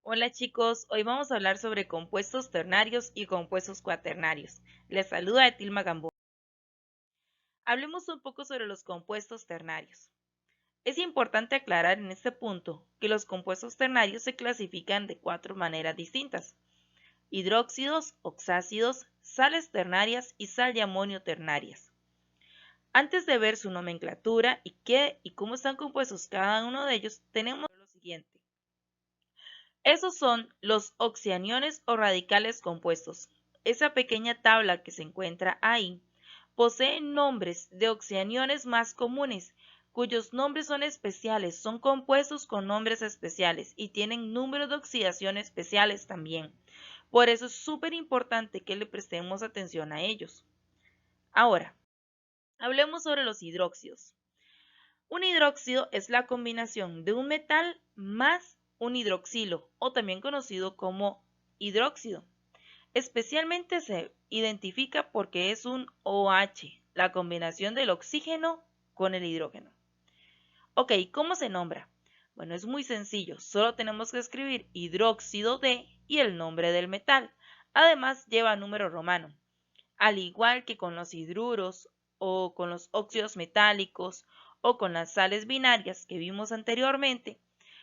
Hola chicos, hoy vamos a hablar sobre compuestos ternarios y compuestos cuaternarios. Les saluda Etilma Gamboa. Hablemos un poco sobre los compuestos ternarios. Es importante aclarar en este punto que los compuestos ternarios se clasifican de cuatro maneras distintas: hidróxidos, oxácidos, sales ternarias y sal de amonio ternarias. Antes de ver su nomenclatura y qué y cómo están compuestos cada uno de ellos, tenemos lo siguiente. Esos son los oxianiones o radicales compuestos. Esa pequeña tabla que se encuentra ahí posee nombres de oxianiones más comunes, cuyos nombres son especiales, son compuestos con nombres especiales y tienen números de oxidación especiales también. Por eso es súper importante que le prestemos atención a ellos. Ahora, hablemos sobre los hidróxidos. Un hidróxido es la combinación de un metal más un hidroxilo, o también conocido como hidróxido. Especialmente se identifica porque es un OH, la combinación del oxígeno con el hidrógeno. Ok, ¿cómo se nombra? Bueno, es muy sencillo, solo tenemos que escribir hidróxido de y el nombre del metal. Además lleva número romano, al igual que con los hidruros o con los óxidos metálicos o con las sales binarias que vimos anteriormente.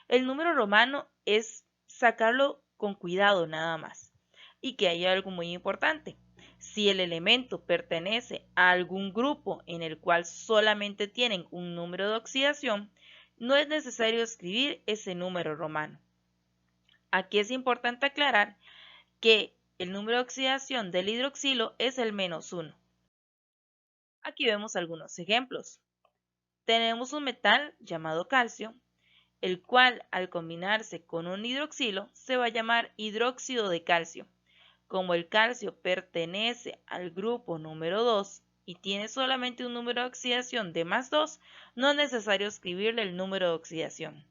El número romano es sacarlo con cuidado nada más. Y que hay algo muy importante: si el elemento pertenece a algún grupo en el cual solamente tienen un número de oxidación, no es necesario escribir ese número romano. Aquí es importante aclarar que el número de oxidación del hidroxilo es el -1. Aquí vemos algunos ejemplos. Tenemos un metal llamado calcio, el cual al combinarse con un hidroxilo se va a llamar hidróxido de calcio. Como el calcio pertenece al grupo número 2 y tiene solamente un número de oxidación de +2, no es necesario escribirle el número de oxidación.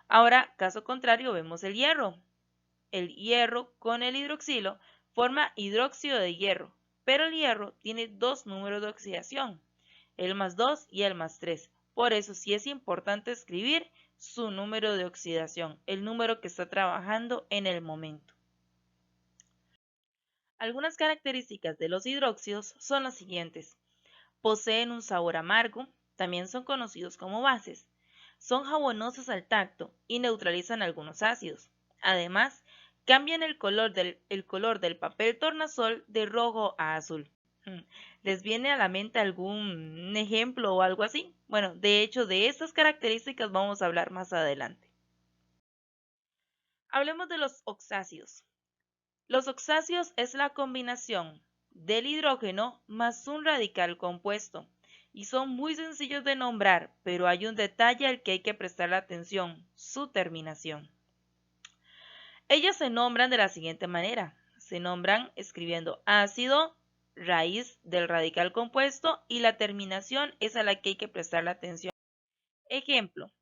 Ahora, caso contrario, vemos el hierro. El hierro con el hidroxilo forma hidróxido de hierro, pero el hierro tiene dos números de oxidación, el +2 y el +3. Por eso sí es importante escribir su número de oxidación, el número que está trabajando en el momento. Algunas características de los hidróxidos son las siguientes. Poseen un sabor amargo, también son conocidos como bases. Son jabonosos al tacto y neutralizan algunos ácidos. Además, cambian el color del papel tornasol de rojo a azul. ¿Les viene a la mente algún ejemplo o algo así? Bueno, de hecho, de estas características vamos a hablar más adelante. Hablemos de los oxácidos. Los oxácidos es la combinación del hidrógeno más un radical compuesto y son muy sencillos de nombrar, pero hay un detalle al que hay que prestarle atención: su terminación. Ellos se nombran de la siguiente manera: se nombran escribiendo ácido, raíz del radical compuesto, y la terminación es a la que hay que prestarle atención. Ejemplo: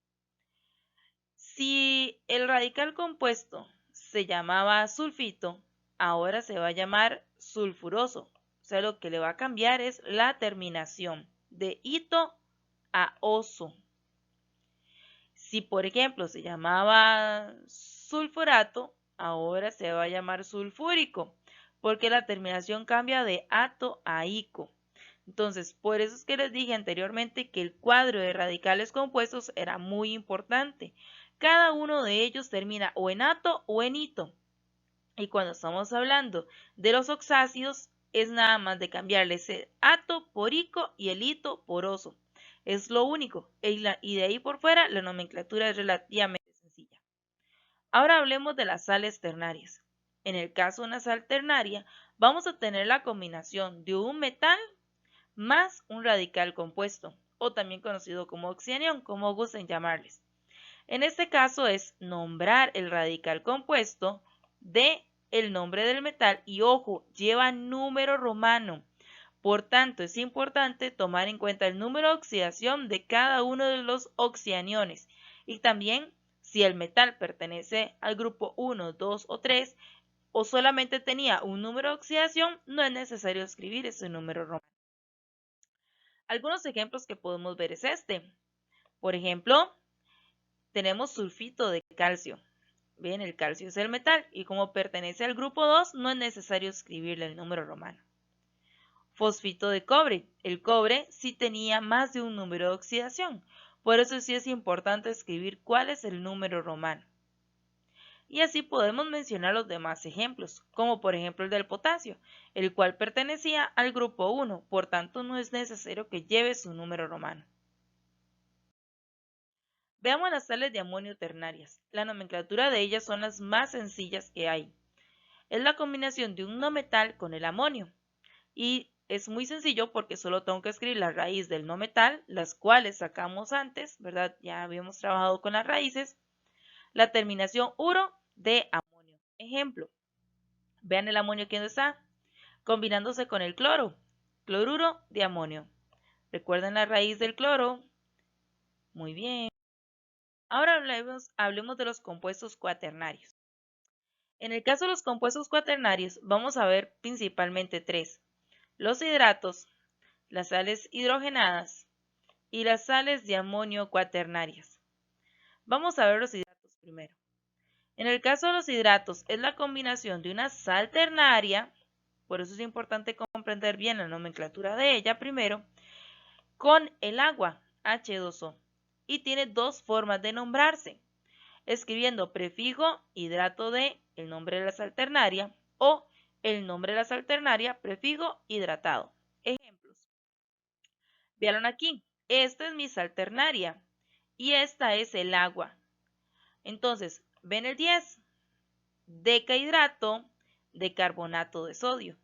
si el radical compuesto se llamaba sulfito, ahora se va a llamar sulfuroso. O sea, lo que le va a cambiar es la terminación de ito a oso. Si, por ejemplo, se llamaba sulfurato, ahora se va a llamar sulfúrico, porque la terminación cambia de ato a ico. Entonces, por eso es que les dije anteriormente que el cuadro de radicales compuestos era muy importante. Cada uno de ellos termina o en ato o en ito. Y cuando estamos hablando de los oxácidos, es nada más de cambiarle ese ato por ico y el ito por oso. Es lo único. Y de ahí por fuera la nomenclatura es relativamente sencilla. Ahora hablemos de las sales ternarias. En el caso de una sal ternaria, vamos a tener la combinación de un metal más un radical compuesto, o también conocido como oxianión, como gusten llamarles. En este caso es nombrar el radical compuesto de el nombre del metal y, ojo, lleva número romano. Por tanto, es importante tomar en cuenta el número de oxidación de cada uno de los oxianiones y también si el metal pertenece al grupo 1, 2 o 3 o solamente tenía un número de oxidación, no es necesario escribir ese número romano. Algunos ejemplos que podemos ver es este. Por ejemplo, tenemos sulfito de calcio. Bien, el calcio es el metal y como pertenece al grupo 2 no es necesario escribirle el número romano. Fosfito de cobre. El cobre sí tenía más de un número de oxidación, por eso sí es importante escribir cuál es el número romano. Y así podemos mencionar los demás ejemplos, como por ejemplo el del potasio, el cual pertenecía al grupo 1, por tanto no es necesario que lleve su número romano. Veamos las sales de amonio ternarias. La nomenclatura de ellas son las más sencillas que hay. Es la combinación de un no metal con el amonio. Y es muy sencillo porque solo tengo que escribir la raíz del no metal, las cuales sacamos antes, ¿verdad? Ya habíamos trabajado con las raíces. La terminación uro de amonio. Ejemplo, vean el amonio aquí donde está, combinándose con el cloro, cloruro de amonio. ¿Recuerden la raíz del cloro? Muy bien. Ahora hablemos de los compuestos cuaternarios. En el caso de los compuestos cuaternarios, vamos a ver principalmente tres: los hidratos, las sales hidrogenadas y las sales de amonio cuaternarias. Vamos a ver los hidratos primero. En el caso de los hidratos, es la combinación de una sal ternaria, por eso es importante comprender bien la nomenclatura de ella primero, con el agua, H2O, y tiene dos formas de nombrarse, escribiendo prefijo hidrato de el nombre de la sal ternaria o el nombre de la sal ternaria prefijo hidratado. Ejemplos. Vieron aquí, esta es mi sal ternaria y esta es el agua. Entonces, ven el 10, decahidrato de carbonato de sodio.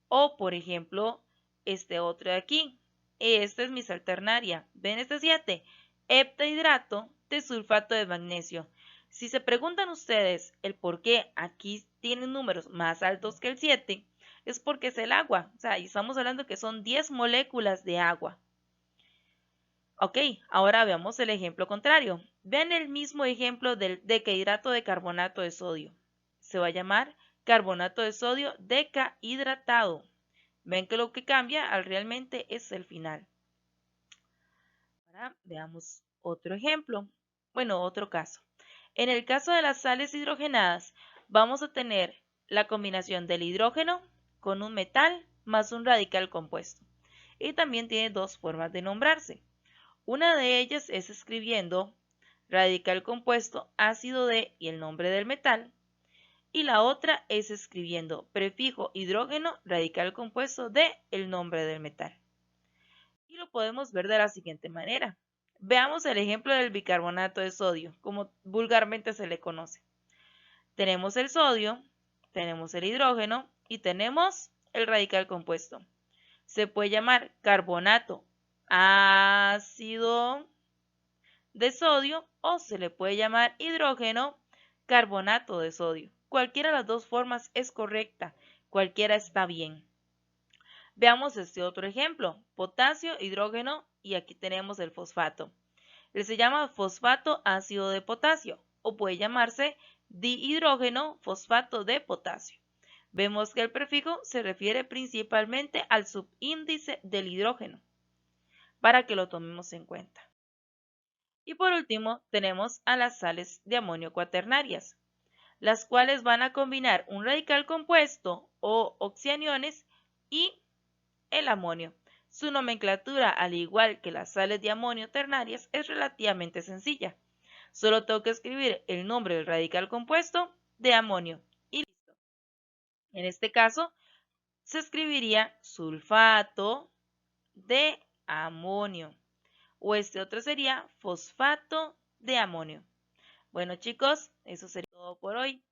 O, por ejemplo, este otro de aquí, esta es mi sal ternaria. Ven este 7, heptahidrato de sulfato de magnesio. Si se preguntan ustedes el por qué aquí tienen números más altos que el 7, es porque es el agua. O sea, estamos hablando que son 10 moléculas de agua. Ok, ahora veamos el ejemplo contrario. Vean el mismo ejemplo del decahidrato de carbonato de sodio. Se va a llamar carbonato de sodio decahidratado. Ven que lo que cambia realmente es el final. Ahora veamos otro ejemplo. Bueno, otro caso. En el caso de las sales hidrogenadas, vamos a tener la combinación del hidrógeno con un metal más un radical compuesto. Y también tiene dos formas de nombrarse. Una de ellas es escribiendo radical compuesto ácido de y el nombre del metal. Y la otra es escribiendo prefijo hidrógeno radical compuesto de el nombre del metal. Y lo podemos ver de la siguiente manera. Veamos el ejemplo del bicarbonato de sodio, como vulgarmente se le conoce. Tenemos el sodio, tenemos el hidrógeno y tenemos el radical compuesto. Se puede llamar carbonato ácido de sodio o se le puede llamar hidrógeno carbonato de sodio. Cualquiera de las dos formas es correcta, cualquiera está bien. Veamos este otro ejemplo, potasio, hidrógeno y aquí tenemos el fosfato. Se llama fosfato ácido de potasio o puede llamarse dihidrógeno fosfato de potasio. Vemos que el prefijo se refiere principalmente al subíndice del hidrógeno, para que lo tomemos en cuenta. Y por último tenemos a las sales de amonio cuaternarias, las cuales van a combinar un radical compuesto o oxianiones y el amonio. Su nomenclatura, al igual que las sales de amonio ternarias, es relativamente sencilla. Solo tengo que escribir el nombre del radical compuesto de amonio y listo. En este caso, se escribiría sulfato de amonio o este otro sería fosfato de amonio. Bueno chicos, eso sería todo por hoy.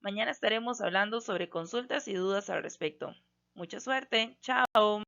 Mañana estaremos hablando sobre consultas y dudas al respecto. Mucha suerte. Chao.